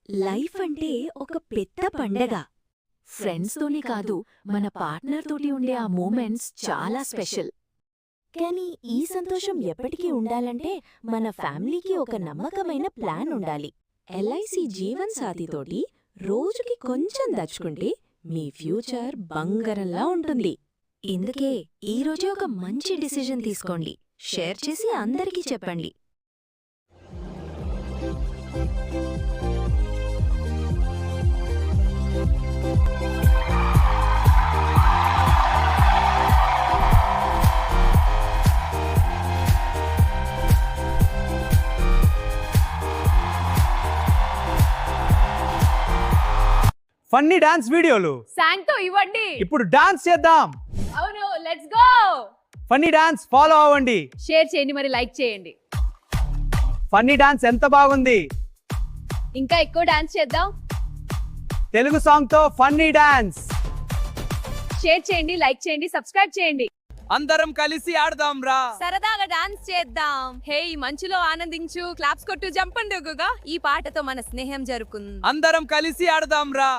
Life అంటే ఒక పెద్ద పండగ. ఫ్రెండ్స్తోనే కాదు, మన పార్ట్నర్తోటి ఉండే ఆ మూమెంట్స్ చాలా స్పెషల్. కానీ ఈ సంతోషం ఎప్పటికీ ఉండాలంటే మన ఫ్యామిలీకి ఒక నమ్మకమైన ప్లాన్ ఉండాలి. ఎల్ఐసి జీవన్ సాథీతోటి రోజుకి కొంచెం దచ్చుకుంటే మీ ఫ్యూచర్ బంగారంలా ఉంటుంది. ఇందుకే ఈరోజే ఒక మంచి డిసిజన్ తీసుకోండి. షేర్ చేసి అందరికీ చెప్పండి. ఫన్నీ డాన్స్ వీడియోలు శాంగ్ తో ఇవ్వండి. ఇప్పుడు డాన్స్ చేద్దాం. అవును, let's go. Funny dance follow అవ్వండి, షేర్ చేయండి, మరి లైక్ చేయండి. ఫన్నీ డాన్స్ ఎంత బాగుంది. ఇంకా ఎక్కువ డాన్స్ చేద్దాం. తెలుగు సాంగ్ తో ఫన్నీ డాన్స్. షేర్ చేయండి, లైక్ చేయండి, సబ్స్క్రైబ్ చేయండి. అందరం కలిసి ఆడదాం రా. సరదాగా డాన్స్ చేద్దాం. హే, మంచులో ఆనందించు, క్లాప్స్ కొట్టు, జంపండి ఒగ్గుగా. ఈ పాటతో మన స్నేహం జరుపుకుందాం. అందరం కలిసి ఆడదాం రా.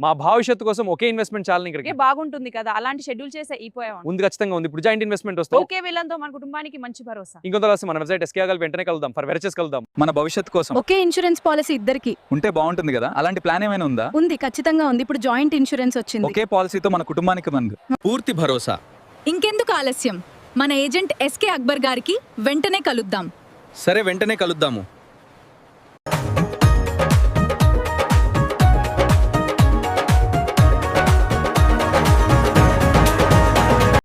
మా భవిష్యత్తు కోసం ఒకే ఇన్వెస్ట్మెంట్ చాలని ఇక్కడికి బాగుంటుంది కదా, అలాంటి షెడ్యూల్ చేసే అయిపోయాం. ఉంది, ఖచ్చితంగా ఉంది. ఇప్పుడు జాయింట్ ఇన్వెస్ట్మెంట్ వస్తే ఓకే వీళ్ళంతో మన కుటుంబానికి మంచి భరోసా. ఇంకొంత మన వెబ్సైట్ ఎస్కేఆగల్ వెంటనే కలుద్దాం. ఫర్ వెరచెస్ కలుద్దాం. మన భవిష్యత్తు కోసం ఒకే ఇన్సూరెన్స్ పాలసీ ఇద్దరికి ఉంటే బాగుంటుంది కదా. అలాంటి ప్లాన్ ఏమైనా ఉందా? ఉంది, ఖచ్చితంగా ఉంది. ఇప్పుడు జాయింట్ ఇన్సూరెన్స్ వచ్చింది. ఒకే పాలసీతో మన కుటుంబానికి పూర్తి భరోసా. ఇంకెందుకు ఆలస్యం, మన ఏజెంట్ ఎస్కే అక్బర్ గారికి వెంటనే కలుద్దాం. సరే, వెంటనే కలుద్దాము.